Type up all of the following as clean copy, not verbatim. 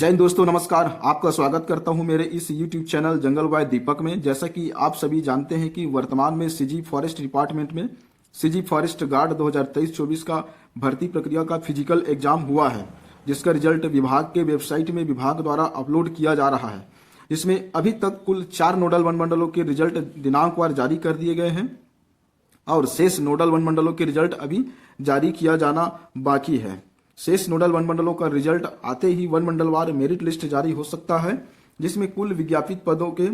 जय हिंद दोस्तों, नमस्कार। आपका स्वागत करता हूं मेरे इस YouTube चैनल जंगल बाय दीपक में। जैसा कि आप सभी जानते हैं कि वर्तमान में सीजी फॉरेस्ट डिपार्टमेंट में सीजी फॉरेस्ट गार्ड 2023-24 का भर्ती प्रक्रिया का फिजिकल एग्जाम हुआ है, जिसका रिजल्ट विभाग के वेबसाइट में विभाग द्वारा अपलोड किया जा रहा है। इसमें अभी तक कुल 4 नोडल वन मंडलों के रिजल्ट दिनांकवार जारी कर दिए गए हैं और शेष नोडल वन मंडलों के रिजल्ट अभी जारी किया जाना बाकी है। शेष नोडल वन मंडलों का रिजल्ट आते ही वन मंडलवार मेरिट लिस्ट जारी हो सकता है, जिसमें कुल विज्ञापित पदों के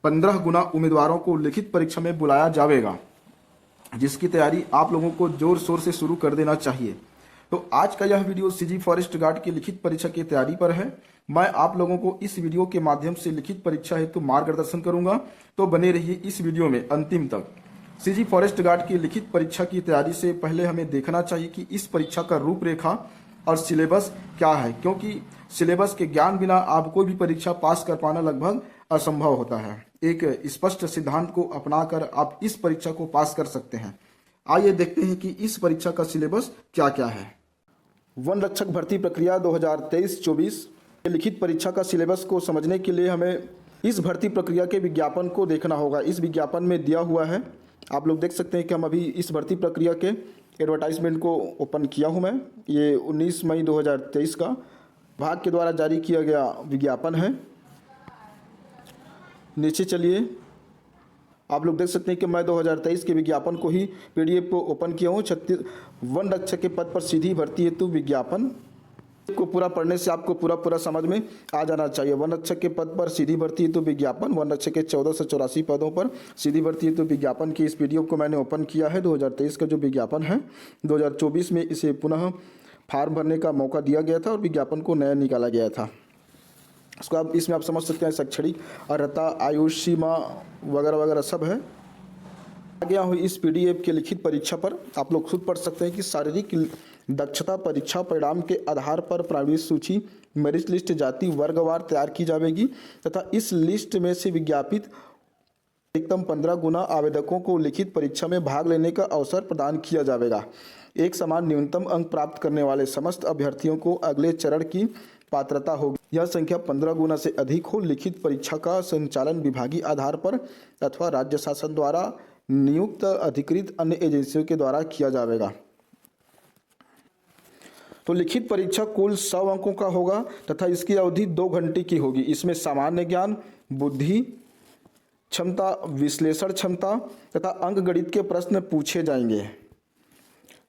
15 गुना उम्मीदवारों को लिखित परीक्षा में बुलाया जाएगा, जिसकी तैयारी आप लोगों को जोर शोर से शुरू कर देना चाहिए। तो आज का यह वीडियो सीजी फॉरेस्ट गार्ड की लिखित परीक्षा की तैयारी पर है। मैं आप लोगों को इस वीडियो के माध्यम से लिखित परीक्षा हेतु मार्गदर्शन करूंगा, तो बने रहिए इस वीडियो में अंतिम तक। सीजी फॉरेस्ट गार्ड की लिखित परीक्षा की तैयारी से पहले हमें देखना चाहिए कि इस परीक्षा का रूपरेखा और सिलेबस क्या है, क्योंकि सिलेबस के ज्ञान बिना आप कोई भी परीक्षा पास कर पाना लगभग असंभव होता है। एक स्पष्ट सिद्धांत को अपनाकर आप इस परीक्षा को पास कर सकते हैं। आइए देखते हैं कि इस परीक्षा का सिलेबस क्या क्या है। वन रक्षक भर्ती प्रक्रिया 2023-24 लिखित परीक्षा का सिलेबस को समझने के लिए हमें इस भर्ती प्रक्रिया के विज्ञापन को देखना होगा। इस विज्ञापन में दिया हुआ है, आप लोग देख सकते हैं कि हम अभी इस भर्ती प्रक्रिया के एडवर्टाइजमेंट को ओपन किया हूं मैं। ये 19 मई 2023 का विभाग के द्वारा जारी किया गया विज्ञापन है। नीचे चलिए, आप लोग देख सकते हैं कि मैं 2023 के विज्ञापन को ही पीडीएफ को ओपन किया हूँ। 36 वन रक्षक के पद पर सीधी भर्ती हेतु विज्ञापन को पूरा पढ़ने से आपको पूरा समझ में आ जाना चाहिए। वन रक्षक के पद पर सीधी भर्ती हेतु विज्ञापन, वन रक्षक के 14 से 84 पदों पर सीधी भर्ती हेतु विज्ञापन की इस पीडीएफ को मैंने ओपन किया है। 2023 का जो विज्ञापन है, 2024 में इसे पुनः फार्म भरने का मौका दिया गया था और विज्ञापन को नया निकाला गया था। इसको आप इसमें आप समझ सकते हैं, शैक्षणिक अर्हता, आयु सीमा वगैरह वगैरह सब है। गया हूँ इस पीडीएफ के लिखित परीक्षा पर। आप लोग खुद पढ़ सकते हैं कि शारीरिक दक्षता परीक्षा परिणाम के आधार पर प्राविण्य सूची मेरिट लिस्ट जाति वर्गवार तैयार की जाएगी तथा इस लिस्ट में से विज्ञापित अधिकतम 15 गुना आवेदकों को लिखित परीक्षा में भाग लेने का अवसर प्रदान किया जाएगा। एक समान न्यूनतम अंक प्राप्त करने वाले समस्त अभ्यर्थियों को अगले चरण की पात्रता होगी। यह संख्या 15 गुना से अधिक हो। लिखित परीक्षा का संचालन विभागीय आधार पर अथवा राज्य शासन द्वारा नियुक्त अधिकृत अन्य एजेंसियों के द्वारा किया जाएगा। तो लिखित परीक्षा कुल 100 अंकों का होगा तथा इसकी अवधि 2 घंटे की होगी। इसमें सामान्य ज्ञान, बुद्धि क्षमता, विश्लेषण क्षमता तथा अंक गणित के प्रश्न पूछे जाएंगे।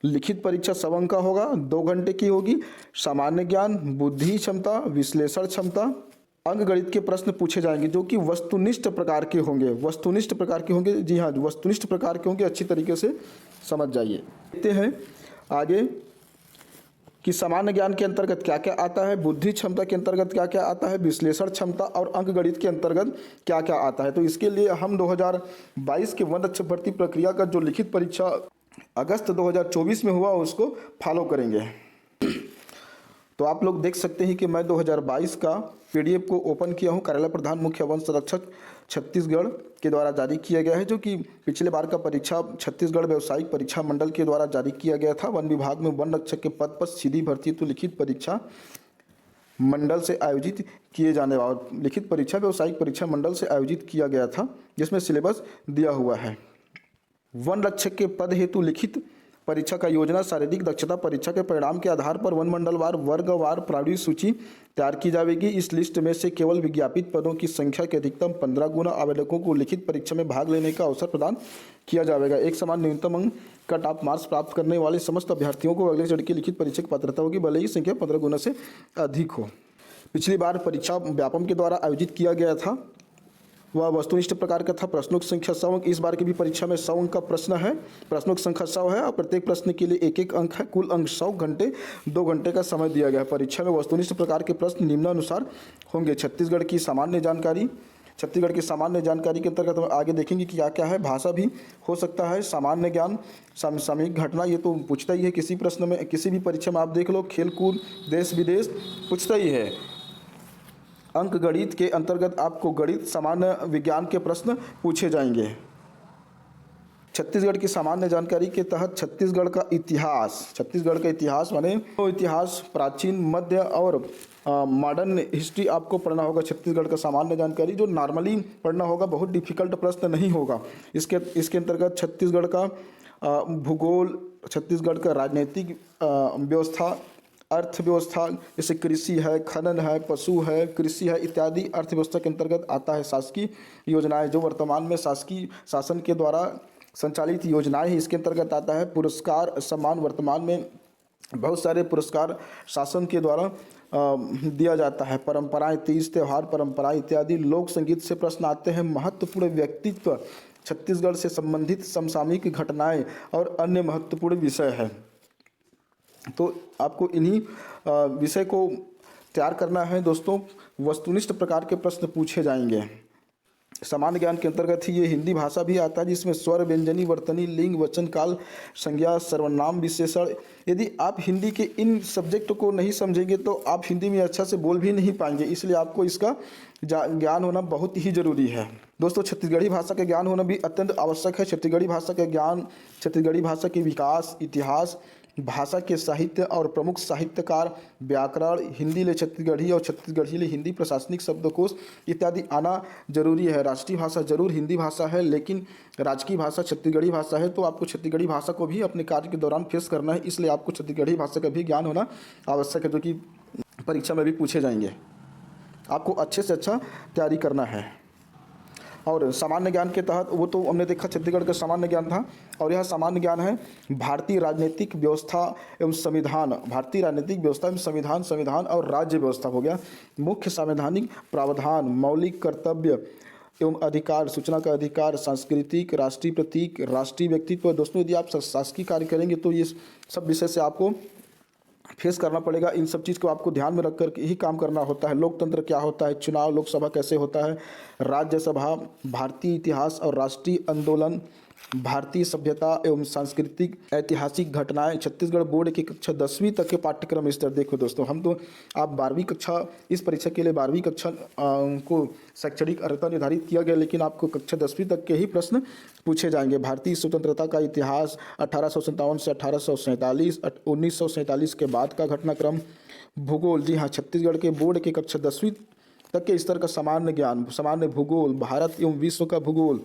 लिखित परीक्षा 100 अंक का होगा, 2 घंटे की होगी। सामान्य ज्ञान, बुद्धि क्षमता, विश्लेषण क्षमता, अंक गणित के प्रश्न पूछे जाएंगे, जो कि वस्तुनिष्ठ प्रकार के होंगे। वस्तुनिष्ठ प्रकार के होंगे, जी हाँ, वस्तुनिष्ठ प्रकार के होंगे। अच्छी तरीके से समझ जाइए। देखते हैं आगे कि सामान्य ज्ञान के अंतर्गत क्या क्या आता है, बुद्धि क्षमता के अंतर्गत क्या क्या आता है, विश्लेषण क्षमता और अंक गणित के अंतर्गत क्या क्या आता है। तो इसके लिए हम 2022 के वन रक्षक भर्ती प्रक्रिया का जो लिखित परीक्षा अगस्त 2024 में हुआ उसको फॉलो करेंगे। तो आप लोग देख सकते हैं कि मैं 2022 का पीडीएफ को ओपन किया हूं। कार्यालय प्रधान मुख्य वन संरक्षक छत्तीसगढ़ के द्वारा जारी किया गया है, जो कि पिछले बार का परीक्षा छत्तीसगढ़ व्यावसायिक परीक्षा मंडल के द्वारा जारी किया गया था। वन विभाग में वन रक्षक के पद पर सीधी भर्ती हेतु लिखित परीक्षा मंडल से आयोजित किए जाने वाला लिखित परीक्षा व्यावसायिक परीक्षा मंडल से आयोजित किया गया था, जिसमें सिलेबस दिया हुआ है। वन रक्षक के पद हेतु लिखित परीक्षा का योजना शारीरिक दक्षता परीक्षा के परिणाम के आधार पर वन मंडलवार वर्गवार प्राविण्य सूची तैयार की जाएगी। इस लिस्ट में से केवल विज्ञापित पदों की संख्या के अधिकतम 15 गुना आवेदकों को लिखित परीक्षा में भाग लेने का अवसर प्रदान किया जाएगा। एक समान न्यूनतम अंक कट ऑफ मार्क्स प्राप्त करने वाले समस्त अभ्यर्थियों को अगले चरण की लिखित परीक्षा की पात्रता होगी, भले ही संख्या 15 गुना से अधिक हो। पिछली बार परीक्षा व्यापम के द्वारा आयोजित किया गया था, वह वस्तुनिष्ठ प्रकार का था। प्रश्नों की संख्या 100 अंक। इस बार की भी परीक्षा में 100 अंक का प्रश्न है। प्रश्नों की संख्या 100 है और प्रत्येक प्रश्न के लिए 1-1 अंक है। कुल अंक 100 घंटे, 2 घंटे का समय दिया गया है। परीक्षा में वस्तुनिष्ठ प्रकार के प्रश्न निम्नानुसार होंगे। छत्तीसगढ़ की सामान्य जानकारी के अंतर्गत हम आगे देखेंगे कि क्या क्या है। भाषा भी हो सकता है, सामान्य ज्ञान, सामयिक घटना, ये तो पूछता ही है किसी प्रश्न में, किसी भी परीक्षा में। आप देख लो, खेलकूद, देश विदेश पूछता ही है। अंक गणित के अंतर्गत आपको गणित, सामान्य विज्ञान के प्रश्न पूछे जाएंगे। छत्तीसगढ़ की सामान्य जानकारी के तहत छत्तीसगढ़ का इतिहास माने तो इतिहास प्राचीन, मध्य और मॉडर्न हिस्ट्री आपको पढ़ना होगा, छत्तीसगढ़ का सामान्य जानकारी जो नॉर्मली पढ़ना होगा, बहुत डिफिकल्ट प्रश्न नहीं होगा। इसके अंतर्गत छत्तीसगढ़ का भूगोल, छत्तीसगढ़ का राजनीतिक व्यवस्था, अर्थव्यवस्था, जैसे कृषि है, खनन है, पशु है, कृषि है इत्यादि अर्थव्यवस्था के अंतर्गत आता है। शासकीय योजनाएं, जो वर्तमान में शासकीय शासन के द्वारा संचालित योजनाएं हैं, इसके अंतर्गत आता है। पुरस्कार सम्मान, वर्तमान में बहुत सारे पुरस्कार शासन के द्वारा दिया जाता है। परंपराएं, तीज त्योहार, परंपराएं इत्यादि। लोक संगीत से प्रश्न आते हैं। महत्वपूर्ण व्यक्तित्व, छत्तीसगढ़ से संबंधित समसामयिक घटनाएं और अन्य महत्वपूर्ण विषय है। तो आपको इन्हीं विषय को तैयार करना है दोस्तों। वस्तुनिष्ठ प्रकार के प्रश्न पूछे जाएंगे। सामान्य ज्ञान के अंतर्गत ही ये हिंदी भाषा भी आता है, जिसमें स्वर, व्यंजनी, वर्तनी, लिंग, वचन, काल, संज्ञा, सर्वनाम, विशेषण। यदि आप हिंदी के इन सब्जेक्ट को नहीं समझेंगे तो आप हिंदी में अच्छा से बोल भी नहीं पाएंगे, इसलिए आपको इसका ज्ञान होना बहुत ही जरूरी है। दोस्तों, छत्तीसगढ़ी भाषा का ज्ञान होना भी अत्यंत आवश्यक है। छत्तीसगढ़ी भाषा का ज्ञान, छत्तीसगढ़ी भाषा के विकास, इतिहास, भाषा के साहित्य और प्रमुख साहित्यकार, व्याकरण, हिंदी ले छत्तीसगढ़ी और छत्तीसगढ़ी ले हिंदी, प्रशासनिक शब्दकोश इत्यादि आना जरूरी है। राष्ट्रीय भाषा जरूर हिंदी भाषा है, लेकिन राजकीय भाषा छत्तीसगढ़ी भाषा है। तो आपको छत्तीसगढ़ी भाषा को भी अपने कार्य के दौरान फेस करना है, इसलिए आपको छत्तीसगढ़ी भाषा का भी ज्ञान होना आवश्यक है, जो कि परीक्षा में भी पूछे जाएंगे। आपको अच्छे से अच्छा तैयारी करना है। और सामान्य ज्ञान के तहत, वो तो हमने देखा छत्तीसगढ़ का सामान्य ज्ञान था, और यह सामान्य ज्ञान है भारतीय राजनीतिक व्यवस्था एवं संविधान। भारतीय राजनीतिक व्यवस्था एवं संविधान, संविधान और राज्य व्यवस्था हो गया। मुख्य संवैधानिक प्रावधान, मौलिक कर्तव्य एवं अधिकार, सूचना का अधिकार, सांस्कृतिक, राष्ट्रीय प्रतीक, राष्ट्रीय व्यक्तित्व। दोस्तों, यदि आप शासकीय कार्य करेंगे तो ये सब विषय से आपको फेस करना पड़ेगा। इन सब चीज़ को आपको ध्यान में रख कर ही काम करना होता है। लोकतंत्र क्या होता है, चुनाव, लोकसभा कैसे होता है, राज्यसभा, भारतीय इतिहास और राष्ट्रीय आंदोलन, भारतीय सभ्यता एवं सांस्कृतिक ऐतिहासिक घटनाएं। छत्तीसगढ़ बोर्ड की कक्षा 10वीं तक के पाठ्यक्रम स्तर देखो दोस्तों, हम तो आप 12वीं कक्षा, इस परीक्षा के लिए 12वीं कक्षा को शैक्षणिक अर्हता निर्धारित किया गया, लेकिन आपको कक्षा 10वीं तक के ही प्रश्न पूछे जाएंगे। भारतीय स्वतंत्रता का इतिहास 1857 से 1847, 1947 के बाद का घटनाक्रम। भूगोल, जी हाँ, छत्तीसगढ़ के बोर्ड के कक्षा 10वीं तक के स्तर का सामान्य ज्ञान, सामान्य भूगोल, भारत एवं विश्व का भूगोल,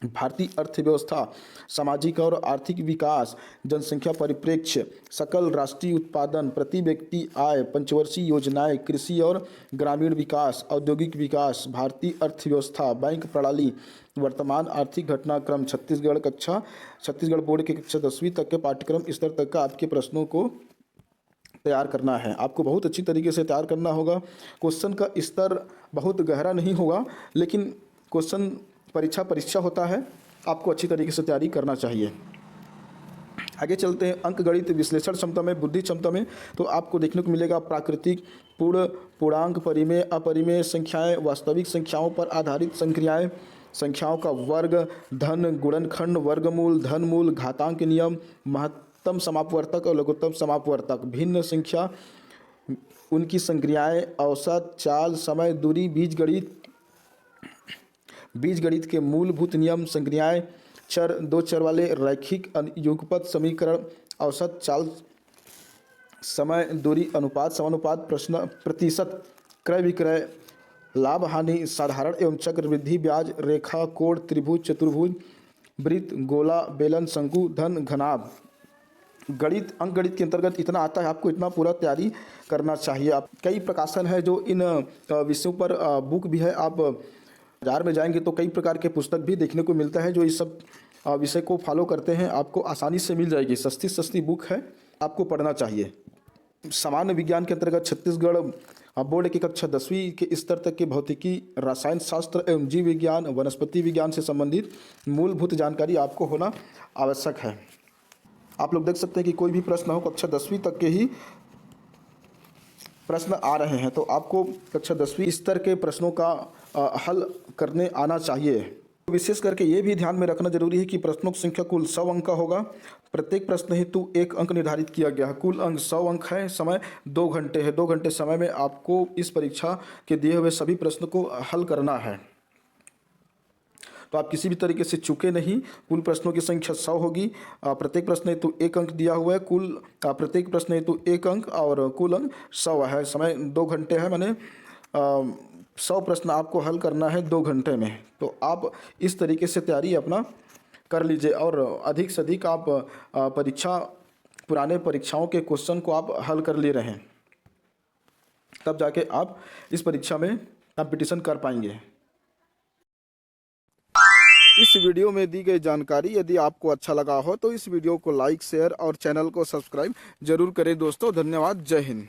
भारतीय अर्थव्यवस्था, सामाजिक और आर्थिक विकास, जनसंख्या परिप्रेक्ष्य, सकल राष्ट्रीय उत्पादन, प्रति व्यक्ति आय, पंचवर्षीय योजनाएं, कृषि और ग्रामीण विकास, औद्योगिक विकास, भारतीय अर्थव्यवस्था, बैंक प्रणाली, वर्तमान आर्थिक घटनाक्रम। छत्तीसगढ़ बोर्ड के कक्षा 10वीं तक के पाठ्यक्रम स्तर तक का आपके प्रश्नों को तैयार करना है। आपको बहुत अच्छी तरीके से तैयार करना होगा। क्वेश्चन का स्तर बहुत गहरा नहीं होगा, लेकिन क्वेश्चन परीक्षा होता है, आपको अच्छी तरीके से तैयारी करना चाहिए। आगे चलते हैं अंक गणित विश्लेषण क्षमता में, बुद्धि क्षमता में। तो आपको देखने को मिलेगा प्राकृतिक, पूर्णांक, परिमेय, अपरिमेय संख्याएं, वास्तविक संख्याओं पर आधारित संक्रियाएं, संख्याओं का वर्ग, धन, गुणनखंड, वर्गमूल, धनमूल, घातांक नियम, महत्तम समापवर्तक और लघुत्तम समापवर्तक, भिन्न संख्या, उनकी संक्रियाएं, औसत, चाल, समय, दूरी, बीजगणित के मूलभूत नियम, संक्रियाएं, चर, दो चर वाले रैखिक युगपत समीकरण, औसत, चाल, समय, दूरी, अनुपात, समानुपात, प्रश्न, प्रतिशत, क्रय विक्रय, लाभ हानि, साधारण एवं चक्रवृद्धि ब्याज, रेखा, कोण, त्रिभुज, चतुर्भुज, वृत्त, गोला, बेलन, शंकु, धन, घनाभ। गणित, अंक गणित के अंतर्गत इतना आता है, आपको इतना पूरा तैयारी करना चाहिए। आप कई प्रकाशन है जो इन विषयों पर बुक भी है। आप बाजार में जाएंगे तो कई प्रकार के पुस्तक भी देखने को मिलता है जो इस सब विषय को फॉलो करते हैं, आपको आसानी से मिल जाएगी। सस्ती बुक है, आपको पढ़ना चाहिए। सामान्य विज्ञान के अंतर्गत छत्तीसगढ़ बोर्ड की कक्षा 10वीं के स्तर तक के भौतिकी, रसायन शास्त्र एवं जीव विज्ञान, वनस्पति विज्ञान से संबंधित मूलभूत जानकारी आपको होना आवश्यक है। आप लोग देख सकते हैं कि कोई भी प्रश्न हो, कक्षा 10वीं तक के ही प्रश्न आ रहे हैं, तो आपको कक्षा 10वीं स्तर के प्रश्नों का हल करने आना चाहिए। विशेष करके ये भी ध्यान में रखना जरूरी है कि प्रश्नों की संख्या कुल 100 अंक का होगा। प्रत्येक प्रश्न हेतु 1 अंक निर्धारित किया गया है। कुल अंक 100 अंक है। समय 2 घंटे है। 2 घंटे समय में आपको इस परीक्षा के दिए हुए सभी प्रश्न को हल करना है। तो आप किसी भी तरीके से चूके नहीं। कुल प्रश्नों की संख्या 100 होगी। प्रत्येक प्रश्न हेतु 1 अंक दिया हुआ है। कुल प्रत्येक प्रश्न हेतु 1 अंक और कुल अंक 100 है। समय 2 घंटे है, मैंने 100 प्रश्न आपको हल करना है 2 घंटे में। तो आप इस तरीके से तैयारी अपना कर लीजिए और अधिक से अधिक आप पुराने परीक्षाओं के क्वेश्चन को आप हल कर ले रहे हैं, तब जाके आप इस परीक्षा में कंपटीशन कर पाएंगे। इस वीडियो में दी गई जानकारी यदि आपको अच्छा लगा हो तो इस वीडियो को लाइक, शेयर और चैनल को सब्सक्राइब जरूर करें दोस्तों। धन्यवाद। जय हिंद।